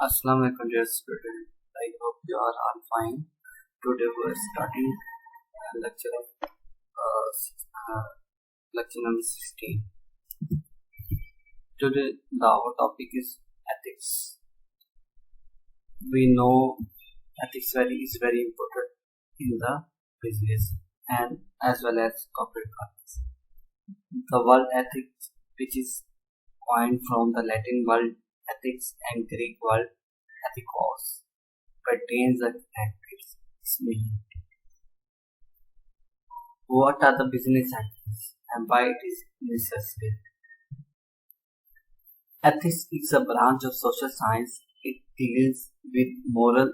Assalamu alaikum dear student. I hope you are all fine. Today we are starting lecture of lecture number 16. Today our topic is ethics. We know ethics is very important in the business and as well as corporate practice. The word ethics, which is coined from the Latin word ethics and Greek word ethikos, contains the ethics meaning. What are the business ethics and why it is necessary? Ethics is a branch of social science. It deals with moral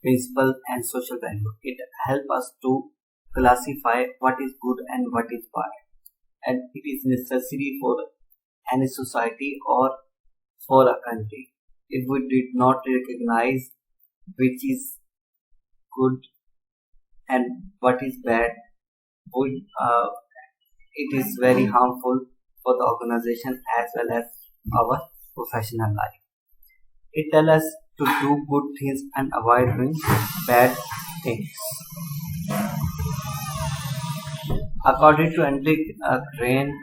principles and social value. It helps us to classify what is good and what is bad, and it is necessary for any society or for a country. If we did not recognize which is good and what is bad, it is very harmful for the organization as well as our professional life. It tells us to do good things and avoid doing bad things. According to Henrik Crane,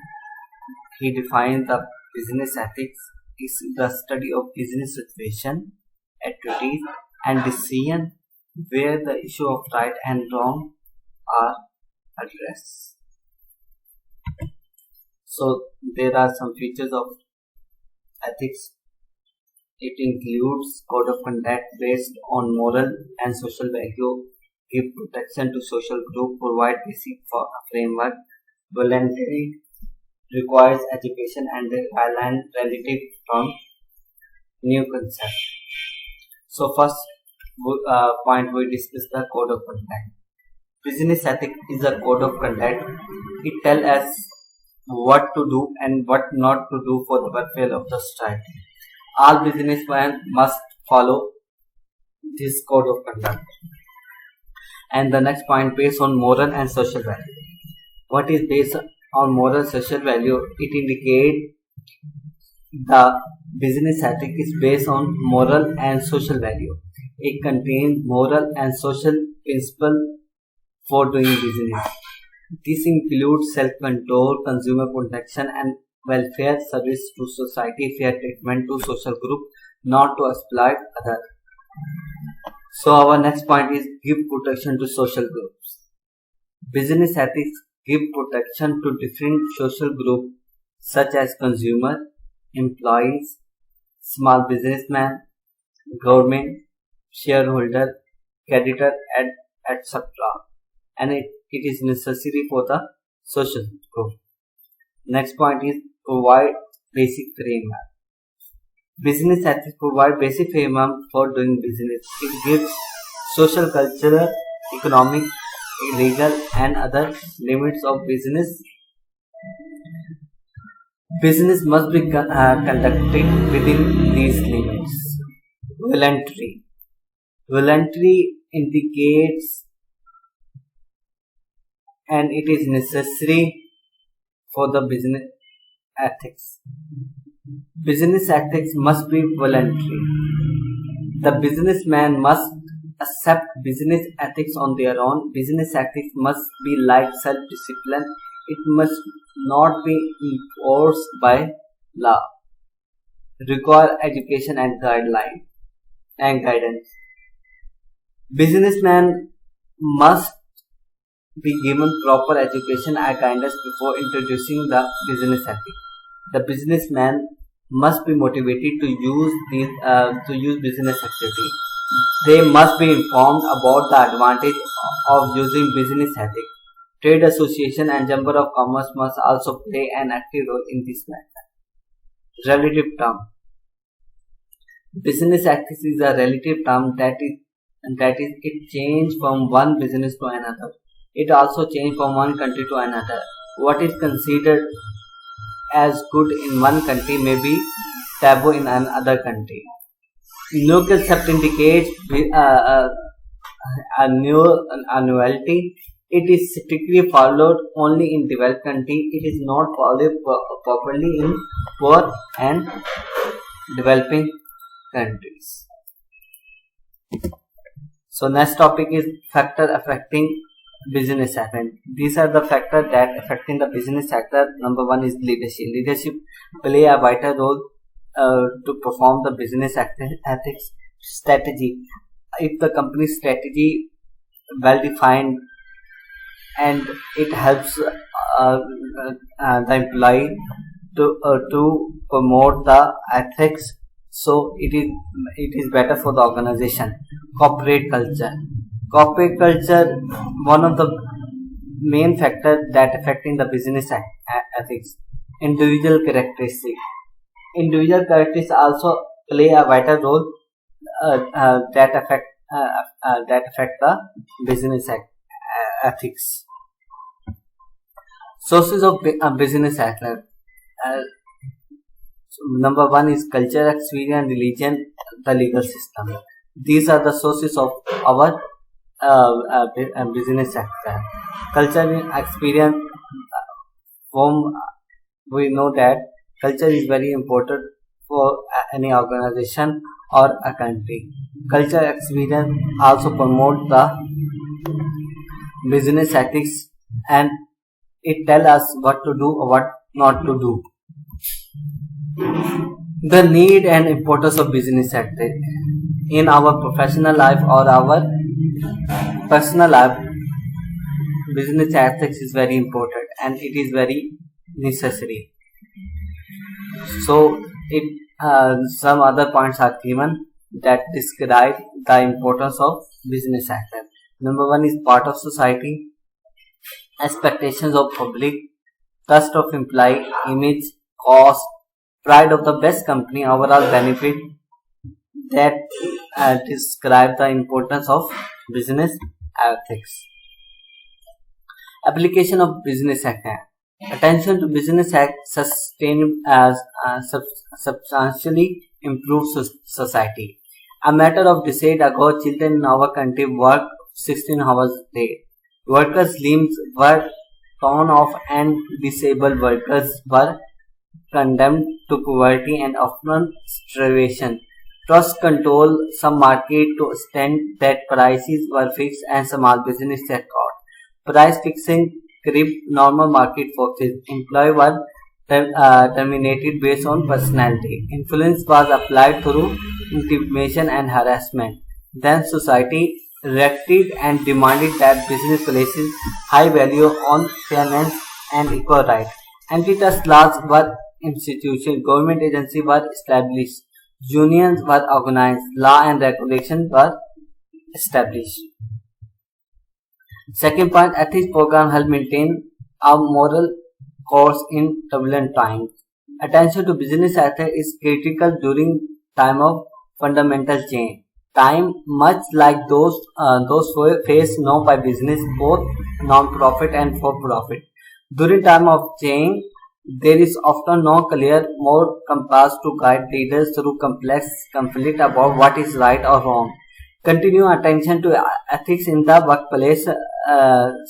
he defines the business ethics is the study of business situation, activities, and decision where the issue of right and wrong are addressed. So there are some features of ethics. It includes code of conduct based on moral and social value, give protection to social group, provide basic for a framework, voluntary, requires education and the island relative from new concept. So first point we discuss the code of conduct. Business ethics is a code of conduct. It tells us what to do and what not to do for the welfare of the society. All businessmen must follow this code of conduct. And the next point, based on moral and social value. What is based on moral social value? It indicates the business ethic is based on moral and social value. It contains moral and social principle for doing business. This includes self-control, consumer protection, and welfare service to society, fair treatment to social group, not to exploit others. So our next point is give protection to social groups. Business ethics give protection to different social groups such as consumer, employees, small businessmen, government, shareholder, creditor, etc. And it is necessary for the social group. Next point is provide basic framework. Business ethics provide basic framework for doing business. It gives social, cultural, economic, legal and other limits of business. Business must be conducted within these limits. Voluntary. Voluntary indicates and it is necessary for the business ethics. Business ethics must be voluntary. The businessman must accept business ethics on their own. Business ethics must be like self-discipline. It must not be enforced by law. Require education and guidance. Businessman must be given proper education and guidance before introducing the business ethics. The businessman must be motivated to use business activity. They must be informed about the advantage of using business ethics. Trade association and chamber of commerce must also play an active role in this matter. Relative term. Business ethics is a relative term that is it changes from one business to another. It also changes from one country to another. What is considered as good in one country may be taboo in another country. No concept indicates annuality. It is strictly followed only in developed country. It is not followed properly in poor and developing countries. So next topic is factor affecting business sector. These are the factors that affecting the business sector. Number one is leadership. Leadership play a vital role to perform the business ethics strategy. If the company strategy well defined and it helps the employee to promote the ethics, so it is better for the organization. Corporate culture. Corporate culture, one of the main factors that affecting the business ethics. Individual characteristics. Individual characteristics also play a vital role that affect the business ethics. Sources of business ethics. Number one is culture, experience, religion, the legal system. These are the sources of our business sector. Culture, experience, from we know that culture is very important for any organization or a country. Culture experience also promote the business ethics and it tells us what to do or what not to do. The need and importance of business ethics in our professional life or our personal life. Business ethics is very important and it is very necessary. So some other points are given that describe the importance of business ethics. Number one is part of society, expectations of public, trust of employee, image, cost, pride of the best company, overall benefit that describe the importance of business ethics. Application of business ethics. Attention to business ethics substantially improves society. A matter of decade ago, children in our country worked 16 hours a day. Workers' limbs were torn off and disabled workers were condemned to poverty and often starvation. Trust control some market to extent that prices were fixed and small business check out. Price fixing cribbed normal market forces. Employees were terminated based on personality. Influence was applied through intimidation and harassment. Then society reacted and demanded that business places high value on fairness and equal rights. Antitrust laws were instituted, government agencies were established, unions were organized, law and regulation were established. Second point, ethics program help maintain a moral course in turbulent times. Attention to business ethics is critical during time of fundamental change. Time much like those faced now by business, both non-profit and for-profit. During time of change, there is often no clear moral compass to guide leaders through complex conflict about what is right or wrong. Continue attention to ethics in the workplace,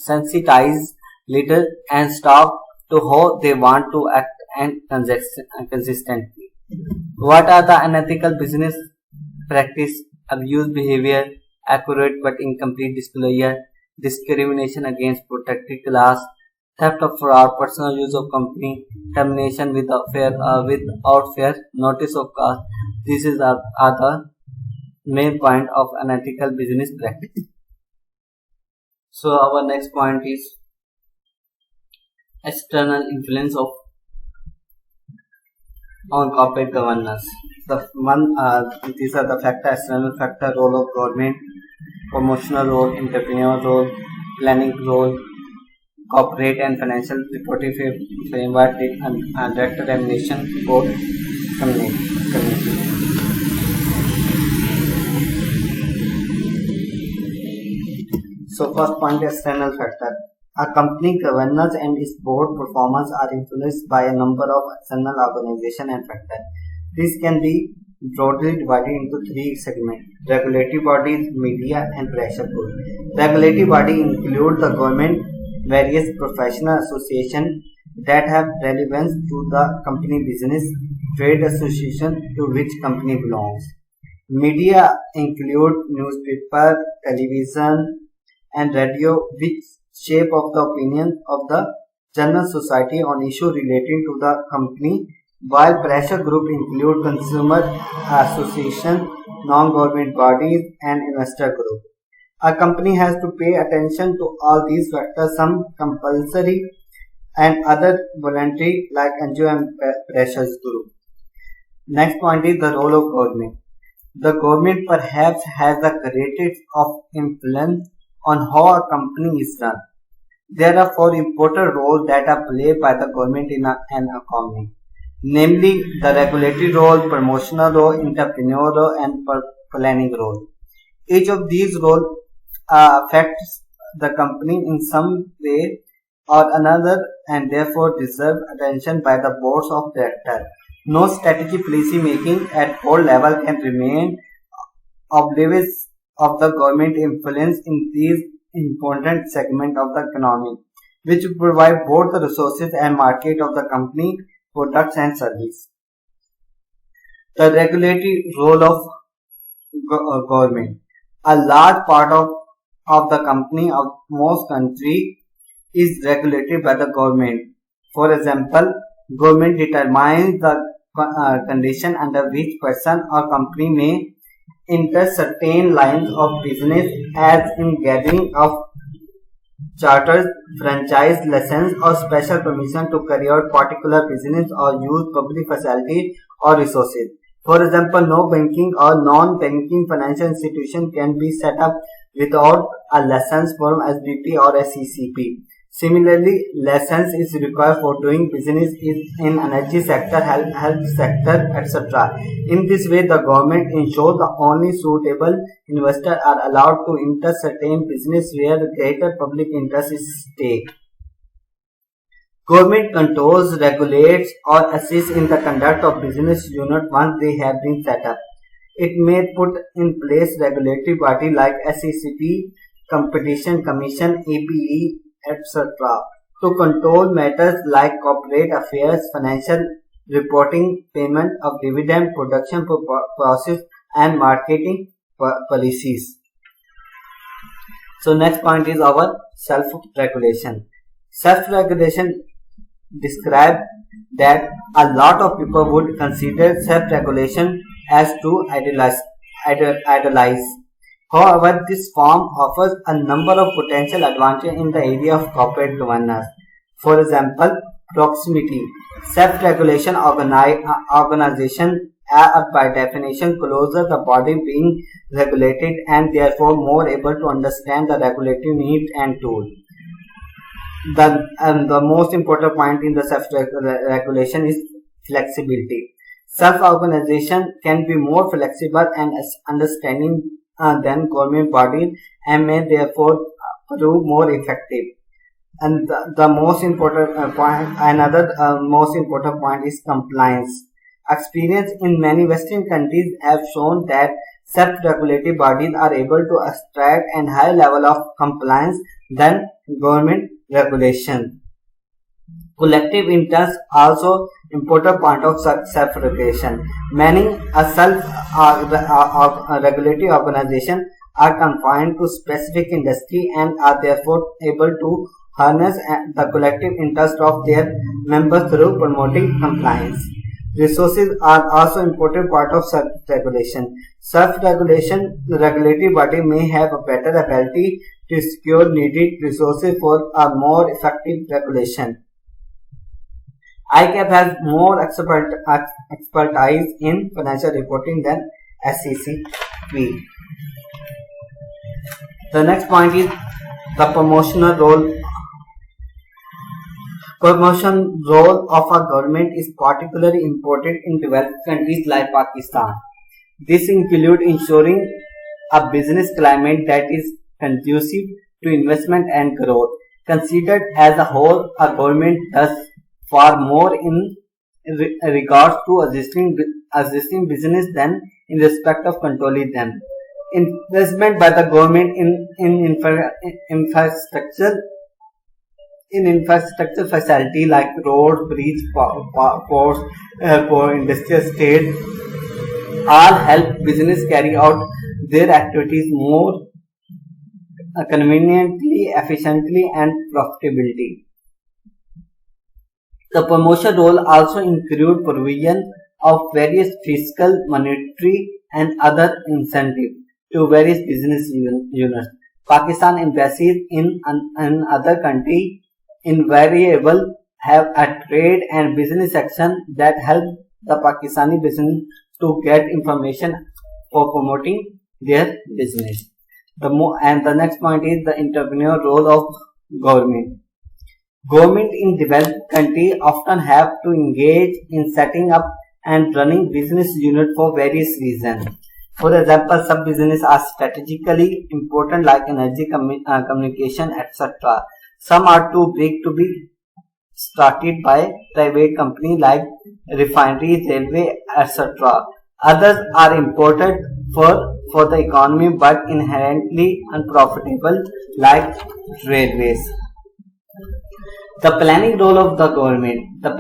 sensitize leaders and stop to how they want to act and consistently. What are the unethical business practice? Abuse behavior, accurate but incomplete disclosure, discrimination against protected class, theft of fraud, personal use of company, termination without fair notice of cause. These are the main point of unethical business practice. So our next point is external influence on corporate governance. These are the factors: external factor, role of government, promotional role, entrepreneur role, planning role, corporate and financial reporting framework, and direct examination report community. So first point, external factor. A company governance and its board performance are influenced by a number of external organizations and factors. This can be broadly divided into three segments: regulatory bodies, media, and pressure pool. Regulatory bodies include the government, various professional associations that have relevance to the company business, trade association to which company belongs. Media include newspaper, television, and radio, which shape of the opinion of the general society on issue relating to the company, while pressure group include consumer association, non-government bodies, and investor group. A company has to pay attention to all these factors, some compulsory and other voluntary like NGO and pressures group. Next point is the role of government. The government perhaps has the greatest of influence on how a company is run. There are four important roles that are played by the government in an economy, namely the regulatory role, promotional role, entrepreneurial role, and planning role. Each of these roles affects the company in some way or another and therefore deserve attention by the boards of directors. No strategy policy making at board level can remain oblivious of the government influence in these important segment of the economy, which provide both the resources and market of the company products and service. The regulatory role of government. A large part of the company of most country is regulated by the government. For example, government determines the condition under which person or company may enter certain lines of business as in gathering of charters, franchise license or special permission to carry out particular business or use public facility or resources. For example, no banking or non-banking financial institution can be set up without a license from SBP or SECP. Similarly, license is required for doing business in energy sector, health sector, etc. In this way, the government ensures the only suitable investors are allowed to enter certain business where greater public interest is at stake. Government controls, regulates, or assists in the conduct of business unit once they have been set up. It may put in place regulatory body like SECP, Competition Commission, APE, etc. to control matters like corporate affairs, financial reporting, payment of dividend, production process, and marketing policies. So next point is our self-regulation. Self-regulation describe that a lot of people would consider self-regulation as to idolize. However, this form offers a number of potential advantages in the area of corporate governance. For example, proximity. Self-regulation organization are by definition closer the body being regulated and therefore more able to understand the regulatory needs and tools. The most important point in the self-regulation is flexibility. Self-organization can be more flexible and understanding than government bodies and may therefore prove more effective. And the most important most important point is compliance. Experience in many Western countries have shown that self-regulatory bodies are able to extract a high level of compliance than government regulation. Collective interest also important part of self-regulation. Many self-regulatory organizations are confined to specific industry and are therefore able to harness the collective interest of their members through promoting compliance. Resources are also important part of self-regulation. Self-regulation, the regulatory body may have a better ability to secure needed resources for a more effective regulation. ICAP has more expertise in financial reporting than SECP. The next point is the promotional role. Promotion role of a government is particularly important in developed countries like Pakistan. This includes ensuring a business climate that is conducive to investment and growth. Considered as a whole, a government does far more in regards to existing business than in respect of controlling them. Investment by the government in infrastructure facility like roads, bridges, ports, airport, industrial estate, all help business carry out their activities more conveniently, efficiently, and profitability. The promotion role also include provision of various fiscal, monetary, and other incentives to various business units. Pakistan embassies in other countries invariably have a trade and business section that help the Pakistani business to get information for promoting their business. The next point is the entrepreneurial role of government. Government in developed countries often have to engage in setting up and running business units for various reasons. For example, some businesses are strategically important like energy, communication, etc. Some are too big to be started by private companies like refineries, railway, etc. Others are important for the economy but inherently unprofitable like railways. The planning role of the government. The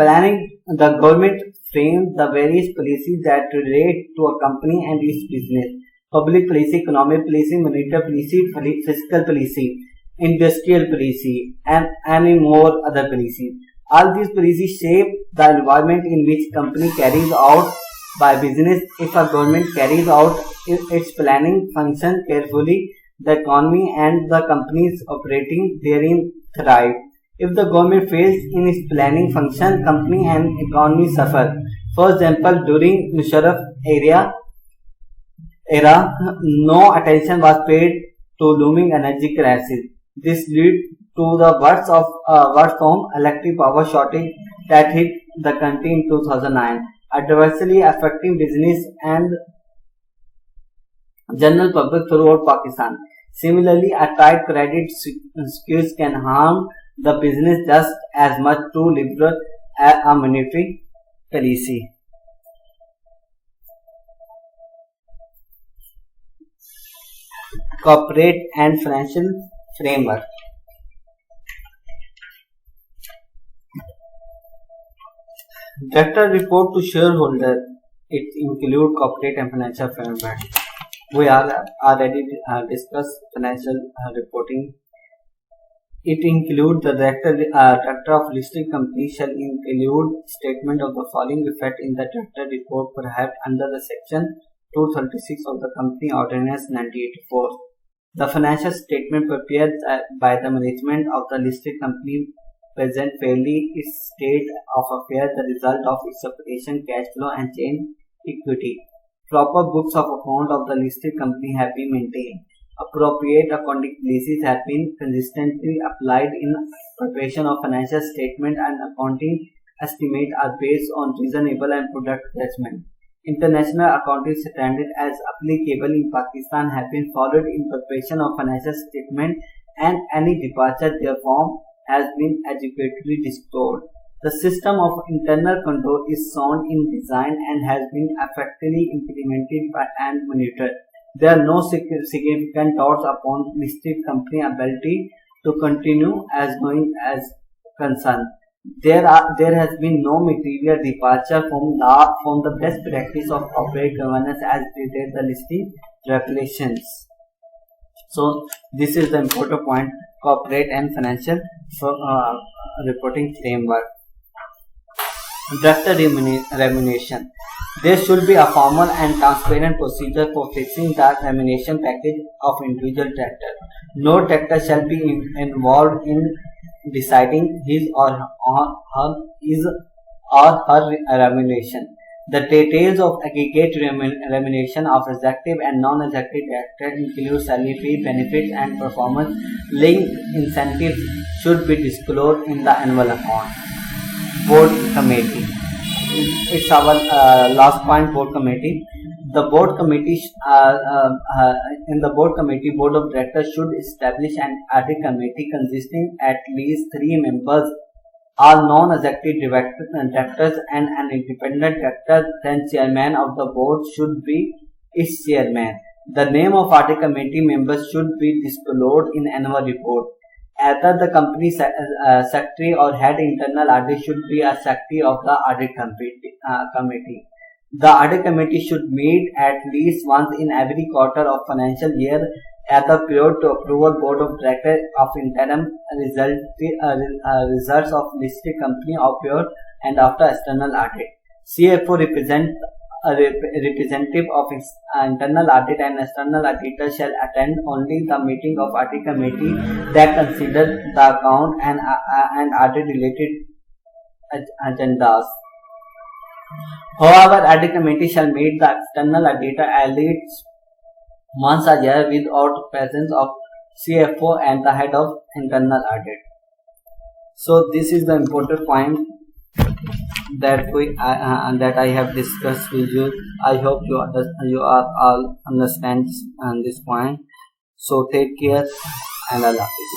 government frames the various policies that relate to a company and its business. Public policy, economic policy, monetary policy, fiscal policy, industrial policy, and any more other policies. All these policies shape the environment in which company carries out by business. If a government carries out its planning function carefully, the economy and the companies operating therein thrive. If the government fails in its planning function, company and economy suffer. For example, during Musharraf era, no attention was paid to looming energy crisis. This led to the worst from electric power shortage that hit the country in 2009, adversely affecting business and general public throughout Pakistan. Similarly, a tight credit squeeze can harm the business just as much too liberal as a monetary policy. Corporate and financial framework. Director report to shareholder. It include corporate and financial framework. We are already discussed financial reporting. It includes the director of listed company shall include statement of the following effect in the director report perhaps under the section 236 of the Company Ordinance 1984. The financial statement prepared by the management of the listed company present fairly its state of affairs, the result of its operation, cash flow, and change equity. Proper books of account of the listed company have been maintained. Appropriate accounting policies have been consistently applied in preparation of financial statement, and accounting estimates are based on reasonable and prudent judgment. International accounting standards as applicable in Pakistan have been followed in preparation of financial statement, and any departure therefrom has been adequately disclosed. The system of internal control is sound in design and has been effectively implemented and monitored. There are no significant doubts upon listed company ability to continue as going as concerned. There has been no material departure from the best practice of corporate governance as stated the listing regulations. So this is the important point: corporate and financial reporting framework. Director remuneration. There should be a formal and transparent procedure for fixing the remuneration package of individual director. No director shall be involved in deciding his or her remuneration. The details of aggregate remuneration of executive and non-executive directors include salary, benefits, and performance-linked incentives should be disclosed in the annual account. Board committee. It's our last point. Board committee. The board committee in the board committee, board of directors should establish an audit committee consisting at least 3 members, all non-executive directors and an independent director. Then chairman of the board should be its chairman. The name of audit committee members should be disclosed in annual report. Either the company secretary or head internal audit should be a secretary of the audit committee. The audit committee should meet at least once in every quarter of financial year at the period to approve board of directors of interim results of listed company of period and after external audit. CFO represent a representative of internal audit and external auditor shall attend only the meeting of audit committee that consider the account and audit related agendas. However, audit committee shall meet the external auditor at least once a year without presence of CFO and the head of internal audit. So this is the important point that that I have discussed with you. I hope you are all understand this point. So take care and Allah Hafiz.